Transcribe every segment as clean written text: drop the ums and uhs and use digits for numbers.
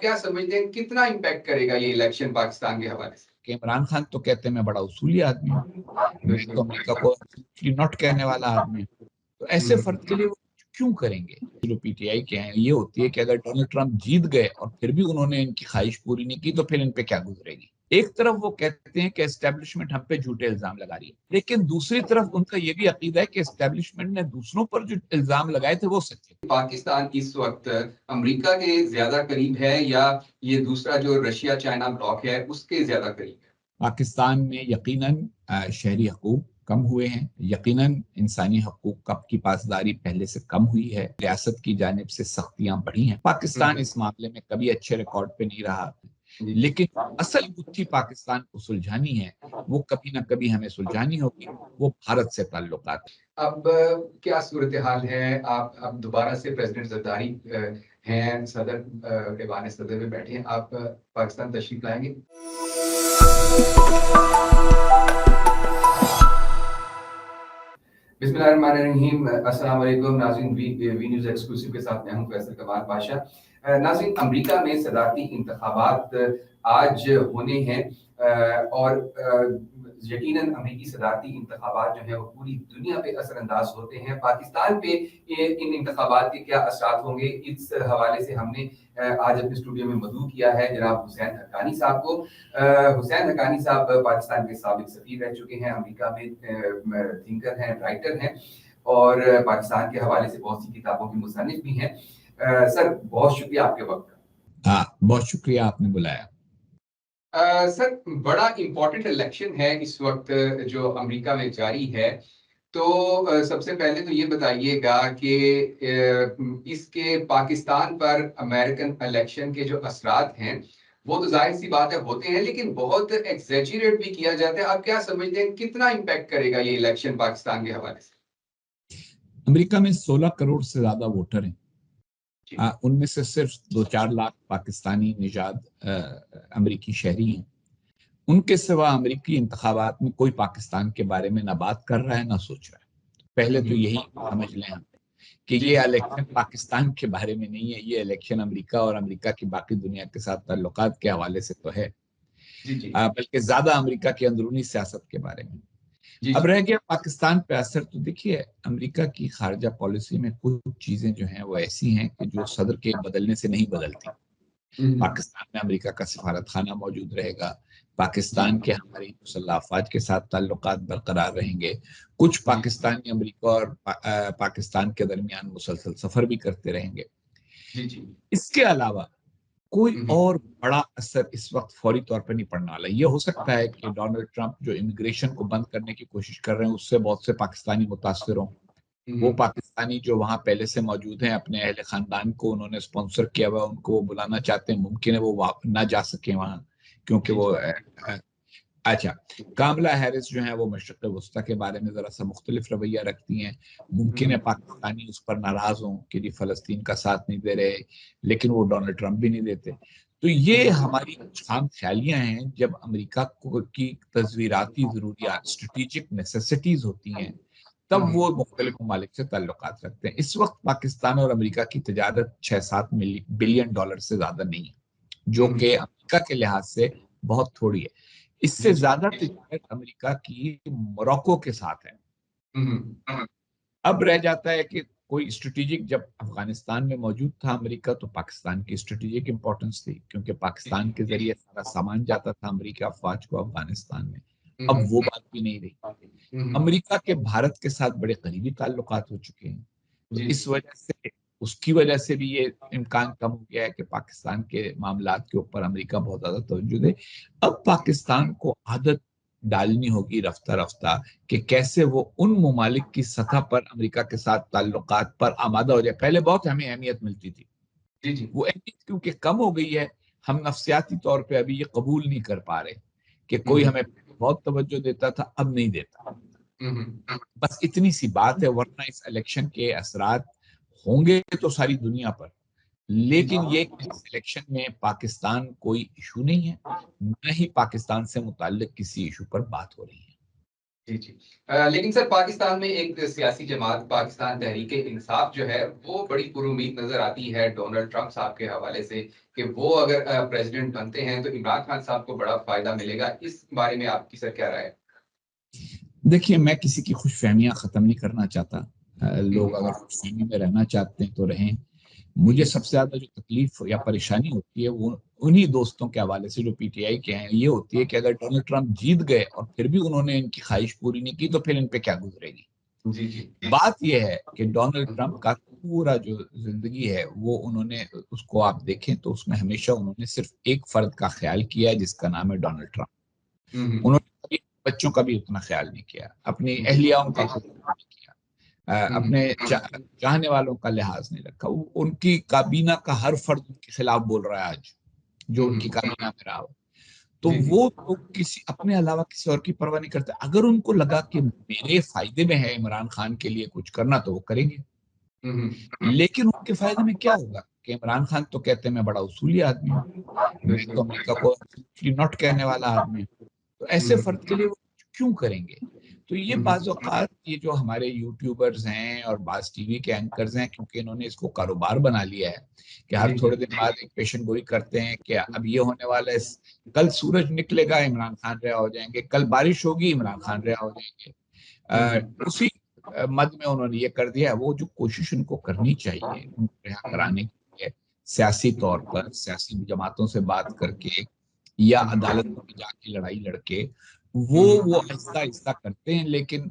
آپ کیا سمجھتے ہیں کتنا امپیکٹ کرے گا یہ الیکشن پاکستان کے حوالے سے؟ کہ عمران خان تو کہتے ہیں میں بڑا اصولی آدمی ہوں، میں تو امریکہ کو نوٹ کہنے والا آدمی ہوں، تو ایسے فرد کے لیے وہ کیوں کریں گے؟ جو پی ٹی آئی کے ہیں یہ ہوتی ہے کہ اگر ڈونلڈ ٹرمپ جیت گئے اور پھر بھی انہوں نے ان کی خواہش پوری نہیں کی تو پھر ان پہ کیا گزرے گی؟ ایک طرف وہ کہتے ہیں کہ اسٹیبلشمنٹ ہم پہ جھوٹے الزام لگا رہی ہے، لیکن دوسری طرف ان کا یہ بھی عقیدہ ہے کہ اسٹیبلشمنٹ نے دوسروں پر جو الزام لگائے تھے وہ سچے۔ پاکستان اس وقت امریکہ کے زیادہ قریب ہے یا یہ دوسرا جو رشیا چائنا بلاک ہے اس کے زیادہ قریب ہے؟ پاکستان میں یقیناً شہری حقوق کم ہوئے ہیں، یقیناً انسانی حقوق کی پاسداری پہلے سے کم ہوئی ہے، ریاست کی جانب سے سختیاں بڑھی ہیں۔ پاکستان اس معاملے میں کبھی اچھے ریکارڈ پہ نہیں رہا، لیکن اصل گتھی پاکستان کو سلجھانی ہے، وہ کبھی نہ کبھی ہمیں سلجھانی ہوگی، وہ بھارت سے تعلقات۔ اب کیا صورتحال ہے؟ آپ اب دوبارہ سے پریزیڈنٹ زرداری ہیں، صدر ایوان صدر میں بیٹھے ہیں، آپ پاکستان تشریف لائیں گے؟ بسم اللہ الرحمن الرحیم، السلام علیکم ناظرین، وی نیوز ایکسکلوسیو کے ساتھ میں ہوں فیصل کمال پاشا۔ ناظرین، امریکہ میں صدارتی انتخابات آج ہونے ہیں اور یقیناً امریکی صدارتی انتخابات جو ہیں وہ پوری دنیا پہ اثر انداز ہوتے ہیں۔ پاکستان پہ ان انتخابات کے کیا اثرات ہوں گے، اس حوالے سے ہم نے آج اپنے اسٹوڈیو میں مدعو کیا ہے جناب حسین حقانی صاحب کو۔ حسین حقانی صاحب پاکستان کے سابق سفیر رہ چکے ہیں، امریکہ میں تھنکر ہیں، رائٹر ہیں اور پاکستان کے حوالے سے بہت سی کتابوں کے مصنف بھی ہیں۔ سر بہت شکریہ آپ کے وقت کا۔ بہت شکریہ آپ نے بلایا۔ سر بڑا امپورٹنٹ الیکشن ہے اس وقت جو امریکہ میں جاری ہے، تو سب سے پہلے تو یہ بتائیے گا کہ اس کے پاکستان پر امریکن الیکشن کے جو اثرات ہیں وہ تو ظاہر سی بات ہے ہوتے ہیں، لیکن بہت ایگزیجریٹ بھی کیا جاتا ہے۔ آپ کیا سمجھتے ہیں کتنا امپیکٹ کرے گا یہ الیکشن پاکستان کے حوالے سے؟ امریکہ میں 16 کروڑ سے زیادہ ووٹر ہیں، ان میں سے صرف 2-4 لاکھ پاکستانی نژاد امریکی شہری ہیں۔ ان کے سوا امریکی انتخابات میں کوئی پاکستان کے بارے میں نہ بات کر رہا ہے نہ سوچ رہا ہے۔ پہلے تو یہی سمجھ لیں ہم کہ یہ الیکشن پاکستان کے بارے میں نہیں ہے، یہ الیکشن امریکہ اور امریکہ کی باقی دنیا کے ساتھ تعلقات کے حوالے سے تو ہے، بلکہ زیادہ امریکہ کی اندرونی سیاست کے بارے میں۔ اب رہ گیا پاکستان پہ اثر، تو دیکھیے امریکہ کی خارجہ پالیسی میں کچھ چیزیں جو ہیں وہ ایسی ہیں کہ جو صدر کے بدلنے سے نہیں بدلتی۔ پاکستان میں امریکہ کا سفارت خانہ موجود رہے گا، پاکستان کے ہماری مسلح افواج کے ساتھ تعلقات برقرار رہیں گے، کچھ پاکستانی امریکہ اور پاکستان کے درمیان مسلسل سفر بھی کرتے رہیں گے۔ اس کے علاوہ کوئی اور بڑا اثر اس وقت فوری طور پر نہیں پڑنے والا۔ یہ ہو سکتا ہے کہ ڈونلڈ ٹرمپ جو امیگریشن کو بند کرنے کی کوشش کر رہے ہیں اس سے بہت سے پاکستانی متاثر ہوں، وہ پاکستانی جو وہاں پہلے سے موجود ہیں اپنے اہل خاندان کو انہوں نے اسپانسر کیا ہوا، ان کو وہ بلانا چاہتے ہیں، ممکن ہے وہ نہ جا سکیں وہاں کیونکہ وہ اچھا کاملا ہیرس جو ہیں وہ مشرق وسطیٰ کے بارے میں ذرا سا مختلف رویہ رکھتی ہیں، ممکن ہے پاکستانی اس پر ناراض ہوں کہ جی فلسطین کا ساتھ نہیں دے رہے، لیکن وہ ڈونلڈ ٹرمپ بھی نہیں دیتے۔ تو یہ ہماری خام خیالیاں ہیں جب امریکہ کی تصویراتی ضروریات اسٹریٹجک نیسیسٹیز ہوتی ہیں تب وہ مختلف ممالک سے تعلقات رکھتے ہیں۔ اس وقت پاکستان اور امریکہ کی تجارت 6-7 بلین ڈالر سے زیادہ نہیں ہے، جو کہ امریکہ کے لحاظ سے بہت تھوڑی ہے۔ اس سے زیادہ تجارت امریکہ کی موروکو کے ساتھ ہے۔ اب رہ جاتا ہے کہ کوئی اسٹریٹجک، جب افغانستان میں موجود تھا امریکہ تو پاکستان کی اسٹریٹجک امپورٹنس تھی کیونکہ پاکستان کے ذریعے سارا سامان جاتا تھا امریکہ افواج کو افغانستان میں۔ اب وہ بات بھی نہیں رہی۔ امریکہ کے بھارت کے ساتھ بڑے قریبی تعلقات ہو چکے ہیں، تو اس وجہ سے اس کی وجہ سے بھی یہ امکان کم ہو گیا ہے کہ پاکستان کے معاملات کے اوپر امریکہ بہت زیادہ توجہ دے۔ اب پاکستان کو عادت ڈالنی ہوگی رفتہ رفتہ کہ کیسے وہ ان ممالک کی سطح پر امریکہ کے ساتھ تعلقات پر آمادہ ہو جائے۔ پہلے بہت ہمیں اہمیت ملتی تھی، وہ اہمیت کیونکہ کم ہو گئی ہے، ہم نفسیاتی طور پہ ابھی یہ قبول نہیں کر پا رہے کہ کوئی ہمیں بہت توجہ دیتا تھا اب نہیں دیتا۔ بس اتنی سی بات ہے، ورنہ اس الیکشن کے اثرات ہوں گے تو ساری دنیا پر، لیکن یہ الیکشن میں پاکستان کوئی ایشو نہیں ہے، نہ ہی پاکستان سے متعلق کسی ایشو پر بات ہو رہی ہے۔ جی جی لیکن سر پاکستان میں ایک سیاسی جماعت پاکستان تحریک انصاف جو ہے وہ بڑی پر امید نظر آتی ہے ڈونلڈ ٹرمپ صاحب کے حوالے سے کہ وہ اگر پریزیڈنٹ بنتے ہیں تو عمران خان صاحب کو بڑا فائدہ ملے گا. اس بارے میں آپ کی سر کیا رائے ہے؟ دیکھیے میں کسی کی خوش فہمیاں ختم نہیں کرنا چاہتا. لوگ اگر خوش فہمی میں رہنا چاہتے ہیں تو رہیں. مجھے سب سے زیادہ جو تکلیف یا پریشانی ہوتی ہے وہ انہی دوستوں کے حوالے سے جو پی ٹی آئی کے ہیں یہ ہوتی ہے کہ اگر ڈونلڈ ٹرمپ جیت گئے اور پھر بھی انہوں نے ان کی خواہش پوری نہیں کی تو پھر ان پہ کیا گزرے گی. جی جی بات یہ ہے کہ ڈونلڈ ٹرمپ کا پورا جو زندگی ہے وہ انہوں نے اس کو آپ دیکھیں تو اس میں ہمیشہ انہوں نے صرف ایک فرد کا خیال کیا جس کا نام ہے ڈونلڈ ٹرمپ. انہوں نے کبھی بچوں کا بھی اتنا خیال نہیں کیا, اپنی اہلیاؤں کا خیال نہیں کیا, اپنے چاہنے والوں کا لحاظ نہیں رکھا. ان کی کابینہ کا ہر فرد ان کے خلاف بول رہا ہے آج جو ان کی کابینہ میں رہا ہو. تو وہ لوگ کسی اپنے علاوہ کسی اور کی پرواہ نہیں کرتے. اگر ان کو لگا کہ میرے فائدے میں ہے عمران خان کے لیے کچھ کرنا تو وہ کریں گے. لیکن ان کے فائدے میں کیا ہوگا کہ عمران خان تو کہتے ہیں میں بڑا اصولی آدمی ہوں, میں تو امریکہ کو نوٹ کہنے والا آدمی ہوں. تو ایسے فرد کے لیے وہ کیوں کریں گے؟ تو یہ بعض اوقات یہ جو ہمارے یوٹیوبرز ہیں اور بعض ٹی وی کے اینکرز ہیں کیونکہ انہوں نے اس کو کاروبار بنا لیا ہے کہ ہر تھوڑے دن بعد ایک پیشن گوئی کرتے ہیں کہ اب یہ ہونے والا ہے, کل سورج نکلے گا عمران خان رہا ہو جائیں گے, کل بارش ہوگی عمران خان رہا ہو جائیں گے. اسی مد میں انہوں نے یہ کر دیا. وہ جو کوشش ان کو کرنی چاہیے ان کو رہا کرانے کے لیے سیاسی طور پر سیاسی جماعتوں سے بات کر کے یا عدالت میں جا کے لڑائی لڑ کے وہ آہستہ آہستہ کرتے ہیں. لیکن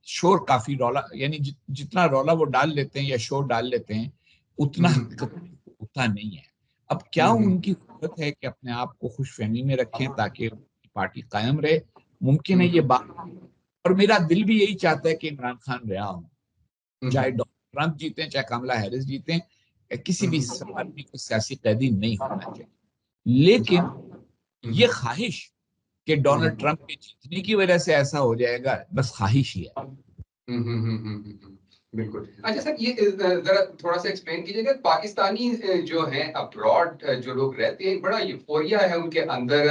شور کافی رولا یعنی جتنا رولا وہ ڈال لیتے ہیں یا شور ڈال لیتے ہیں اتنا حقیقت ہوتا نہیں ہے. اب کیا ان کی ضرورت ہے کہ اپنے آپ کو خوش فہمی میں رکھیں تاکہ پارٹی قائم رہے؟ ممکن ہے یہ بات, اور میرا دل بھی یہی چاہتا ہے کہ عمران خان رہا ہوں, چاہے ڈونلڈ ٹرمپ جیتے چاہے کملا ہیرس جیتے, کسی بھی آدمی کو سیاسی قیدی نہیں ہونا چاہیے. لیکن یہ خواہش کہ ڈونلڈ ٹرمپ کے جیتنے کی وجہ سے ایسا ہو جائے گا بس خواہش ہی ہے. بالکل. اچھا سر یہ ذرا تھوڑا سا ایکسپلین کیجیے گا, پاکستانی جو ہیں ابراڈ جو لوگ رہتے ہیں بڑا یوفوریا ہے ان کے اندر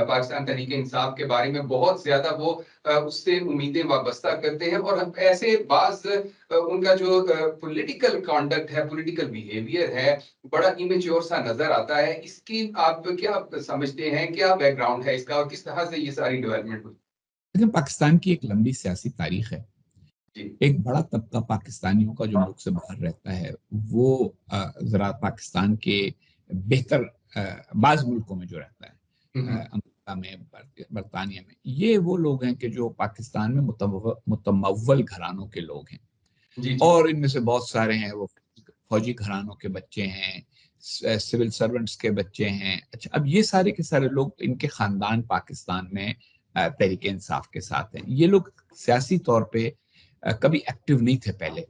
پاکستان تحریک انصاف کے بارے میں, بہت زیادہ وہ اس سے امیدیں وابستہ کرتے ہیں اور ایسے بعض ان کا جو پولیٹیکل کانڈکٹ ہے پولیٹیکل بیہیویئر ہے بڑا امیچور سا نظر آتا ہے. اس کی آپ کیا سمجھتے ہیں, کیا بیک گراؤنڈ ہے اس کا اور کس طرح سے یہ ساری ڈیولپمنٹ ہوئی؟ پاکستان کی ایک لمبی سیاسی تاریخ ہے. ایک بڑا طبقہ پاکستانیوں کا جو ملک سے باہر رہتا ہے وہ ذرا پاکستان کے بہتر بعض ملکوں میں جو رہتا ہے, امریکہ میں, برطانیہ میں, یہ وہ لوگ ہیں کہ جو پاکستان میں متمول گھرانوں کے لوگ ہیں. اور ان میں سے بہت سارے ہیں وہ فوجی گھرانوں کے بچے ہیں, سول سرونٹس کے بچے ہیں. اچھا اب یہ سارے کے سارے لوگ ان کے خاندان پاکستان میں تحریک انصاف کے ساتھ ہیں. یہ لوگ سیاسی طور پہ کبھی ایکٹیو نہیں تھے پہلے.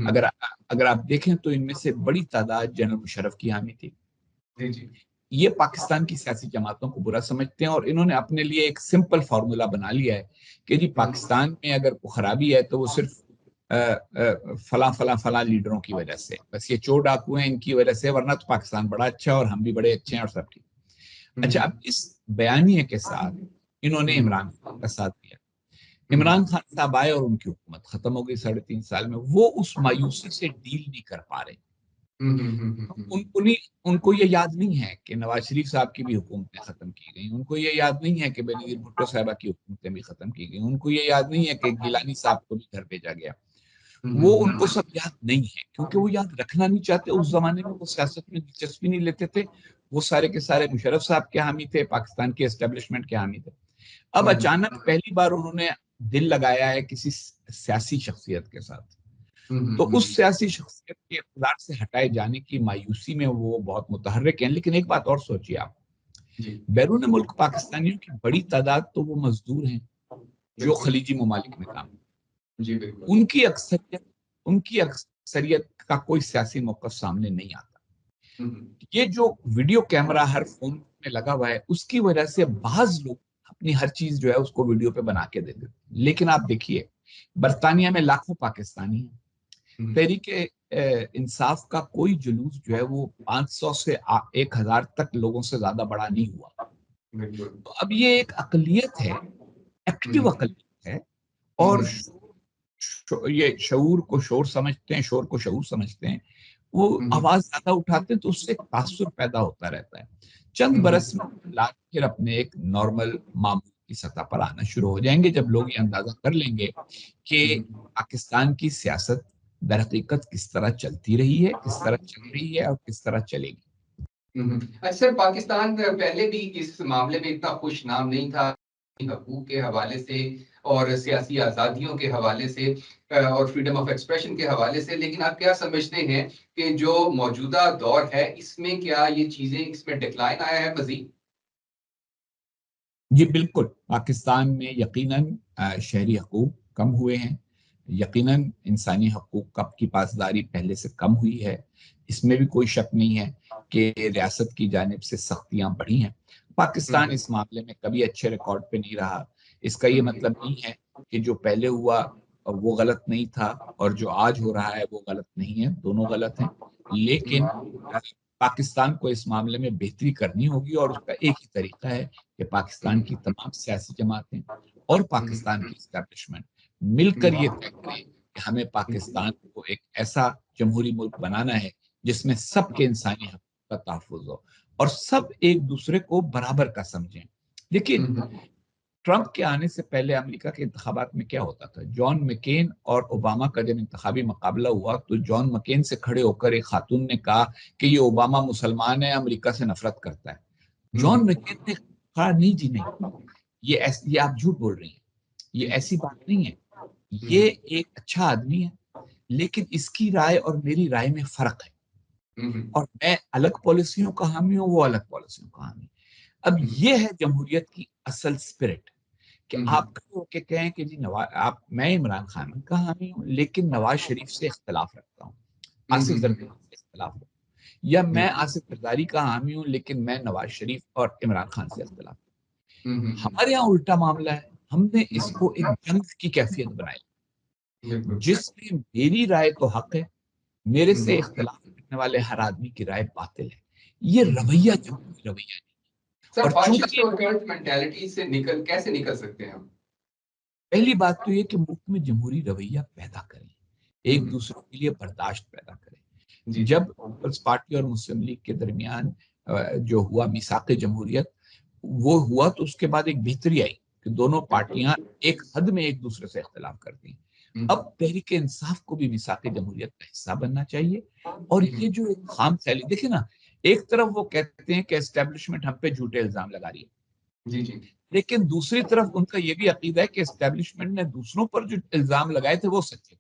اگر آپ دیکھیں تو ان میں سے بڑی تعداد جنرل مشرف کی حامی تھی. یہ پاکستان کی سیاسی جماعتوں کو برا سمجھتے ہیں اور انہوں نے اپنے لیے ایک سمپل فارمولا بنا لیا ہے کہ جی پاکستان میں اگر کوئی خرابی ہے تو وہ صرف فلاں لیڈروں کی وجہ سے, بس یہ چور ڈاکو ہیں ان کی وجہ سے, ورنہ تو پاکستان بڑا اچھا ہے اور ہم بھی بڑے اچھے ہیں اور سب ٹھیک. اچھا اب اس بیانیے کے ساتھ انہوں نے عمران خان کا ساتھ دیا. عمران خان صاحب آئے اور ان کی حکومت ختم ہو گئی 3.5 سال میں. وہ اس مایوسی سے ڈیل نہیں کر پا رہے. ان کو یہ یاد نہیں ہے کہ نواز شریف صاحب کی بھی حکومتیں ختم کی گئیں. ان کو یہ یاد نہیں ہے کہ بینظیر بھٹو صاحبہ کی حکومتیں بھی ختم کی گئیں. ان کو یہ یاد نہیں ہے کہ گیلانی صاحب کو بھی گھر بھیجا گیا. وہ ان کو سب یاد نہیں ہے کیونکہ وہ یاد رکھنا نہیں چاہتے. اس زمانے میں وہ سیاست میں دلچسپی نہیں لیتے تھے. وہ سارے کے سارے مشرف صاحب کے حامی تھے, پاکستان کے اسٹیبلشمنٹ کے حامی تھے. اب اچانک پہلی بار انہوں نے دل لگایا ہے کسی سیاسی شخصیت کے ساتھ, تو اس سیاسی شخصیت کے اقتدار سے ہٹائے جانے کی مایوسی میں وہ بہت متحرک ہیں. لیکن ایک بات اور سوچیے آپ, بیرون ملک پاکستانیوں کی بڑی تعداد تو وہ مزدور ہیں جو خلیجی ممالک میں کام. ان کی اکثریت کا کوئی سیاسی موقف سامنے نہیں آتا. یہ جو ویڈیو کیمرہ ہر فون میں لگا ہوا ہے اس کی وجہ سے بعض لوگ اپنی ہر چیز جو ہے اس کو ویڈیو پہ بنا کے دے دیتے. لیکن آپ دیکھیے برطانیہ میں لاکھوں پاکستانی ہیں. تحریک انصاف کا کوئی جلوس جو ہے وہ 500 سے 1000 تک لوگوں سے زیادہ بڑا نہیں ہوا. تو اب یہ ایک اقلیت ہے ایکٹیو اقلیت ہے اور یہ شعور کو شور سمجھتے ہیں، شور کو شعور سمجھتے ہیں، وہ آواز زیادہ اٹھاتے ہیں تو اس سے تاثر پیدا ہوتا رہتا ہے. چند برس میں حالات پھر اپنے ایک نارمل معمول کی سطح پر آنا شروع ہو جائیں گے جب لوگ یہ اندازہ کر لیں گے کہ پاکستان کی سیاست در حقیقت کس طرح چلتی رہی ہے، کس طرح چل رہی ہے اور کس طرح چلے گی. اچھا، پاکستان پہلے بھی اس معاملے میں اتنا خوش نام نہیں تھا حقوق کے حوالے سے اور سیاسی آزادیوں کے حوالے سے اور فریڈم آف ایکسپریشن کے حوالے سے، لیکن آپ کیا سمجھتے ہیں کہ جو موجودہ دور ہے اس میں کیا یہ چیزیں، اس میں ڈکلائن آیا ہے مزید؟ جی بالکل، پاکستان میں یقیناً شہری حقوق کم ہوئے ہیں، یقیناً انسانی حقوق کی پاسداری پہلے سے کم ہوئی ہے، اس میں بھی کوئی شک نہیں ہے کہ ریاست کی جانب سے سختیاں بڑھی ہیں. پاکستان اس معاملے میں کبھی اچھے ریکارڈ پہ نہیں رہا. اس کا یہ مطلب نہیں ہے کہ جو پہلے ہوا وہ غلط نہیں تھا اور جو آج ہو رہا ہے وہ غلط نہیں ہے، دونوں غلط ہیں. لیکن پاکستان کو اس معاملے میں بہتری کرنی ہوگی اور اس کا ایک ہی طریقہ ہے کہ پاکستان کی تمام سیاسی جماعتیں اور پاکستان کی اسٹیبلشمنٹ مل کر یہ طے کریں کہ ہمیں پاکستان کو ایک ایسا جمہوری ملک بنانا ہے جس میں سب کے انسانی حقوق کا تحفظ ہو اور سب ایک دوسرے کو برابر کا سمجھیں. دیکھیے، ٹرمپ کے آنے سے پہلے امریکہ کے انتخابات میں کیا ہوتا تھا؟ جان مکین اور اوباما کا جب انتخابی مقابلہ ہوا تو جان مکین سے کھڑے ہو کر ایک خاتون نے کہا کہ یہ اوباما مسلمان ہے، امریکہ سے نفرت کرتا ہے. جان مکین نے کہا نہیں جی نہیں، یہ آپ جھوٹ بول رہی ہیں، یہ ایسی بات نہیں ہے، یہ ایک اچھا آدمی ہے لیکن اس کی رائے اور میری رائے میں فرق ہے اور میں الگ پالیسیوں کا حامی ہوں، وہ الگ پالیسیوں کا حامی. اب یہ ہے جمہوریت کی اصل سپرٹ کہ آپ کھڑے ہو کے کہیں کہ جی میں عمران خان کا حامی ہوں لیکن نواز شریف سے اختلاف رکھتا ہوں، آصف زرداری سے اختلاف رکھتا ہوں، یا میں آصف زرداری کا حامی ہوں لیکن میں نواز شریف اور عمران خان سے اختلاف رکھتا ہوں. ہمارے یہاں الٹا معاملہ ہے، ہم نے اس کو ایک جنگ کی کیفیت بنائی جس میں میری رائے تو حق ہے، میرے سے اختلاف کرنے والے ہر آدمی کی رائے باطل ہے. یہ رویہ جمہوری رویہ نہیں. سر، فاشسٹ اور کرنٹ مینٹالٹی سے کیسے نکل سکتے ہیں ہم؟ پہلی بات تو یہ کہ ملک میں جمہوری رویہ پیدا کریں، ایک دوسرے کے لیے برداشت پیدا کریں. جب پیپلز پارٹی اور مسلم لیگ کے درمیان جو ہوا میثاق جمہوریت وہ ہوا تو اس کے بعد ایک بہتری آئی کہ دونوں پارٹیاں ایک حد میں ایک دوسرے سے اختلاف کرتی ہیں. اب تحریک انصاف کو بھی میثاق جمہوریت کا حصہ بننا چاہیے. اور یہ جو ایک خام خیالی، دیکھیں نا، ایک طرف وہ کہتے ہیں کہ اسٹیبلشمنٹ ہم پہ جھوٹے الزام لگا رہی ہے، لیکن دوسری طرف ان کا یہ بھی عقیدہ ہے کہ اسٹیبلشمنٹ نے دوسروں پر جو الزام لگائے تھے وہ سچے.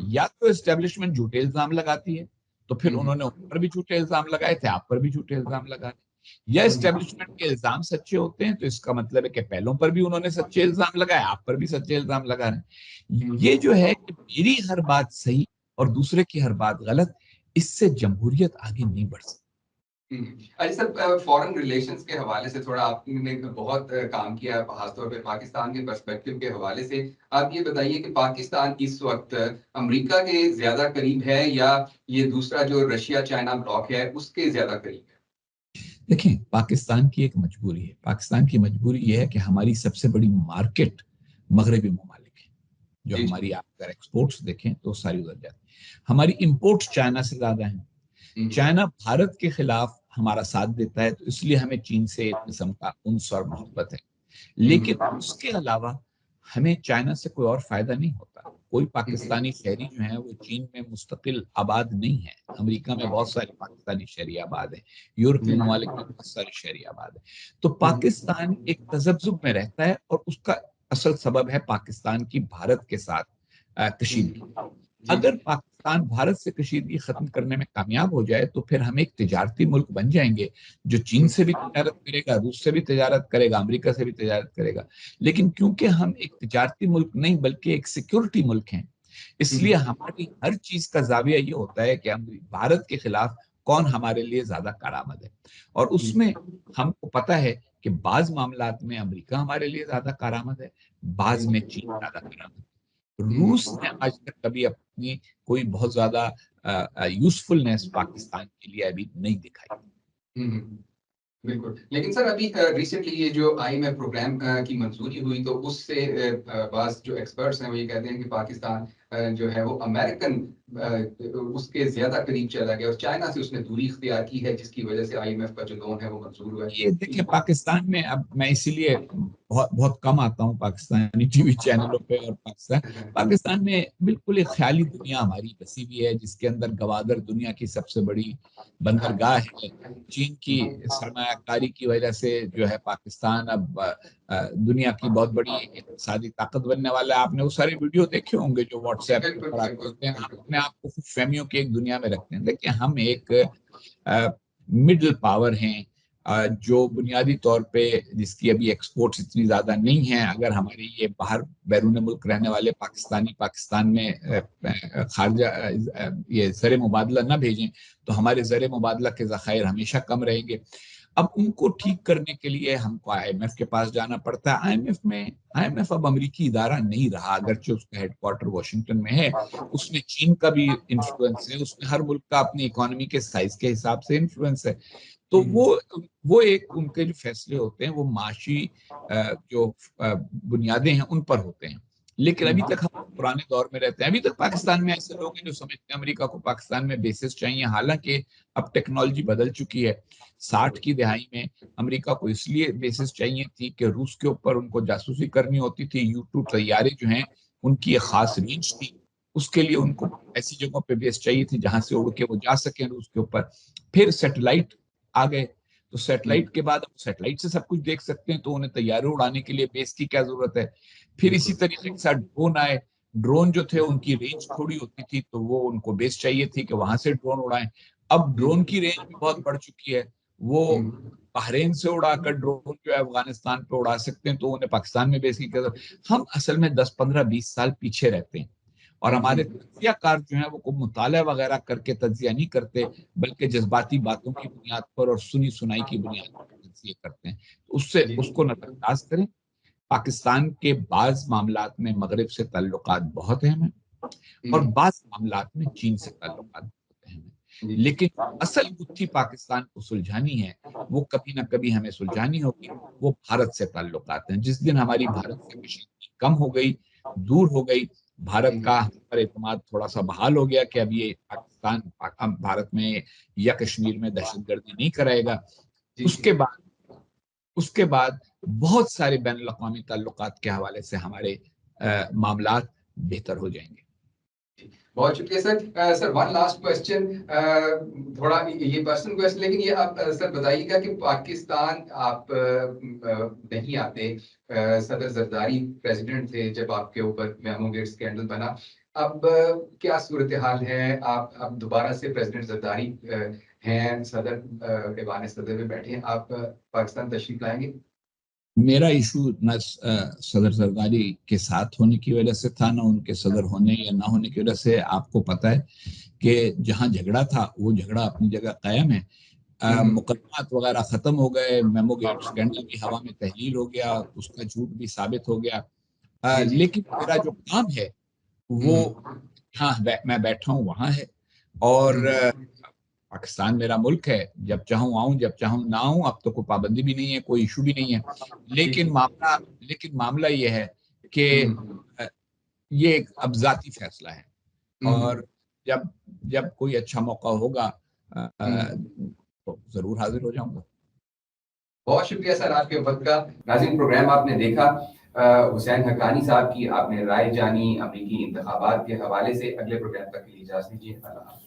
یا تو اسٹیبلشمنٹ جھوٹے الزام لگاتی ہے تو پھر انہوں نے ان پر بھی جھوٹے الزام لگائے تھے، آپ پر بھی جھوٹے الزام لگا رہے. یا اسٹیبلشمنٹ کے الزام سچے ہوتے ہیں تو اس کا مطلب ہے کہ پہلوں پر بھی انہوں نے سچے الزام لگائے، آپ پر بھی سچے الزام لگا رہے ہیں. یہ جو ہے کہ میری ہر بات صحیح اور دوسرے کی ہر بات غلط، اس سے جمہوریت آگے نہیں بڑھ سکتی. اچھا سر، فارن ریلیشنز کے حوالے سے تھوڑا آپ نے بہت کام کیا ہے، خاص طور پہ پاکستان کے پرسپیکٹو کے حوالے سے. آپ یہ بتائیے کہ پاکستان اس وقت امریکہ کے زیادہ قریب ہے یا یہ دوسرا جو رشیا چائنا بلاک ہے اس کے زیادہ قریب ہے؟ دیکھیں، پاکستان کی ایک مجبوری ہے، پاکستان کی مجبوری یہ ہے کہ ہماری سب سے بڑی مارکیٹ مغربی ممالک ہے. جو ہماری آپ اگر ایکسپورٹس دیکھیں تو ساری ادھر جاتی ہیں. ہماری امپورٹس چائنا سے زیادہ ہیں. چائنا بھارت کے خلاف ہمارا ساتھ دیتا ہے تو اس لیے ہمیں چین سے ایک قسم کا انس اور محبت ہے، لیکن اس کے علاوہ ہمیں چائنا سے کوئی اور فائدہ نہیں ہوتا. کوئی پاکستانی شہری جو ہیں وہ چین میں مستقل آباد نہیں ہے. امریکہ میں بہت سارے پاکستانی شہری آباد ہیں، یورپی ممالک میں بہت سارے شہری آباد ہیں. تو پاکستان ایک تذبذب میں رہتا ہے اور اس کا اصل سبب ہے پاکستان کی بھارت کے ساتھ کشیدگی. اگر پاکستان بھارت سے کشیدگی ختم کرنے میں کامیاب ہو جائے تو پھر ہم ایک تجارتی ملک بن جائیں گے جو چین سے بھی تجارت کرے گا، روس سے بھی تجارت کرے گا، امریکہ سے بھی تجارت کرے گا. لیکن کیونکہ ہم ایک تجارتی ملک نہیں بلکہ ایک سیکیورٹی ملک ہیں، اس لیے ہماری ہر چیز کا زاویہ یہ ہوتا ہے کہ بھارت کے خلاف کون ہمارے لیے زیادہ کارآمد ہے. اور اس میں ہم کو پتا ہے کہ بعض معاملات میں امریکہ ہمارے لیے زیادہ کارآمد ہے، بعض میں چین زیادہ کارآمد ہے. روس نے آج تک کبھی اپنی کوئی بہت زیادہ یوزفلنس پاکستان کے لیے ابھی نہیں دکھائی. بالکل. لیکن سر ابھی ریسنٹلی یہ جو IMF پروگرام کی منظوری ہوئی تو اس سے بعض جو ایکسپرٹس ہیں وہ یہ کہتے ہیں کہ پاکستان جو ہے وہ امریکن اس کے زیادہ قریب چلا گیا اور چائنا سے اس نے دوری اختیار کی ہے جس کی وجہ سے IMF کا جو لون ہے وہ منظور ہوا ہے. یہ دیکھیں پاکستان میں اب میں اسی لیے بہت کم آتا ہوں پاکستانی ٹی وی چینلوں پہ، اور پاکستان میں بالکل ایک خیالی دنیا ہماری بسی ہوئی ہے جس کے اندر گوادر دنیا کی سب سے بڑی بندرگاہ ہے. چین کی سرمایہ کاری کی وجہ سے جو ہے پاکستان اب دنیا کی بہت بڑی اقتصادی طاقت بننے والا ہے. آپ نے وہ سارے ویڈیو دیکھے ہوں گے جو واٹس ایپ پر آتے ہوتے ہیں. ہم اپنے آپ کو خوش فہمیوں کی ایک دنیا میں رکھتے ہیں. دیکھیں ہم ایک مڈل پاور ہیں جو بنیادی طور پہ جس کی ابھی ایکسپورٹس اتنی زیادہ نہیں ہیں. اگر ہماری یہ باہر بیرون ملک رہنے والے پاکستانی پاکستان میں خارجہ یہ زر مبادلہ نہ بھیجیں تو ہمارے زر مبادلہ کے ذخائر ہمیشہ کم رہیں گے. اب ان کو ٹھیک کرنے کے لیے ہم کو IMF کے پاس جانا پڑتا ہے. IMF اب امریکی ادارہ نہیں رہا، اگرچہ اس کا ہیڈ کوارٹر واشنگٹن میں ہے. اس میں چین کا بھی انفلوئنس ہے، اس میں ہر ملک کا اپنی اکانومی کے سائز کے حساب سے انفلوئنس ہے. تو وہ ایک ان کے جو فیصلے ہوتے ہیں وہ معاشی جو بنیادیں ہیں ان پر ہوتے ہیں. لیکن ابھی تک ہم پرانے دور میں رہتے ہیں. ابھی تک پاکستان میں ایسے لوگ ہیں جو سمجھتے ہیں امریکہ کو پاکستان میں بیسز چاہیے، حالانکہ اب ٹیکنالوجی بدل چکی ہے. 60 کی دہائی میں امریکہ کو اس لیے بیسز چاہیے تھی کہ روس کے اوپر ان کو جاسوسی کرنی ہوتی تھی. U-2 طیارے جو ہیں ان کی ایک خاص رینج تھی، اس کے لیے ان کو ایسی جگہوں پہ بیس چاہیے تھی جہاں سے اڑ کے وہ جا سکیں روس کے اوپر. پھر سیٹلائٹ آ گئے تو سیٹلائٹ کے بعد سیٹلائٹ سے سب کچھ دیکھ سکتے ہیں تو انہیں طیارے اڑانے کے لیے بیس کی کیا ضرورت ہے. پھر اسی طریقے کے ساتھ ڈرون آئے. ڈرون جو تھے ان کی رینج تھوڑی ہوتی تھی تو وہ ان کو بیس چاہیے تھی کہ وہاں سے ڈرون اڑائیں. اب ڈرون کی رینج بھی بہت بڑھ چکی ہے. وہ بحرین سے اڑا کر ڈرون جو ہے افغانستان پہ اڑا سکتے ہیں تو انہیں پاکستان میں بیس کی ضرورت. ہم اصل میں 10 15 20 سال پیچھے رہتے ہیں اور ہمارے تجزیہ کار جو ہیں وہ مطالعہ وغیرہ کر کے تجزیہ نہیں کرتے بلکہ جذباتی باتوں کی بنیاد پر اور سنی سنائی کی بنیاد پر تجزیہ کرتے ہیں. اس کو نظر انداز کریں. پاکستان کے بعض معاملات میں مغرب سے تعلقات بہت اہم ہیں اور بعض معاملات میں چین سے تعلقات بہت اہم ہیں، لیکن اصل گتھی پاکستان کو سلجھانی ہے وہ کبھی نہ کبھی ہمیں سلجھانی ہوگی. وہ بھارت سے تعلقات ہیں. جس دن ہماری بھارت سے کشیدگی کم ہو گئی، دور ہو گئی، بھارت کا پر اعتماد تھوڑا سا بحال ہو گیا کہ اب یہ پاکستان بھارت میں یا کشمیر میں دہشت گردی نہیں کرائے گا، اس کے بعد بہت سارے بین الاقوامی تعلقات کے حوالے سے ہمارے معاملات بہتر ہو جائیں گے. بہت شکریہ سر. سر ون لاسٹ کوشچن، تھوڑا یہ پرسنل کوشچن لیکن یہ آپ سر بتائیے گا کہ پاکستان آپ نہیں آتے، صدر زرداری پریزیڈنٹ تھے جب آپ کے اوپر میمو گیٹ اسکینڈل بنا. اب کیا صورتحال ہے؟ آپ اب دوبارہ سے پریزیڈنٹ زرداری ہیں، صدر ایوان صدر میں بیٹھے ہیں، آپ پاکستان تشریف لائیں گے؟ میرا ایشو نہ صدر زرداری کے ساتھ ہونے کی وجہ سے تھا، نہ ان کے صدر ہونے یا نہ ہونے کی وجہ سے. آپ کو پتہ ہے کہ جہاں جھگڑا تھا وہ جھگڑا اپنی جگہ قائم ہے. مقدمات وغیرہ ختم ہو گئے، میمو گیٹ اسکینڈل بھی ہوا میں تحلیل ہو گیا، اس کا جھوٹ بھی ثابت ہو گیا. لیکن میرا جو کام ہے وہ ہاں میں بیٹھا ہوں وہاں ہے، اور پاکستان میرا ملک ہے. جب چاہوں آؤں، جب چاہوں نہ آؤں. اب تو کوئی پابندی بھی نہیں ہے، کوئی ایشو بھی نہیں ہے. لیکن معاملہ یہ ہے کہ یہ ایک اب ذاتی فیصلہ ہے، اور جب کوئی اچھا موقع ہوگا تو ضرور حاضر ہو جاؤں گا. بہت شکریہ سر آپ کے وقت کا. ناظرین پروگرام آپ نے دیکھا، حسین حقانی صاحب کی آپ نے رائے جانی امریکی انتخابات کے حوالے سے. اگلے پروگرام تک کے لیے اجازت دیجیے. اللہ حافظ.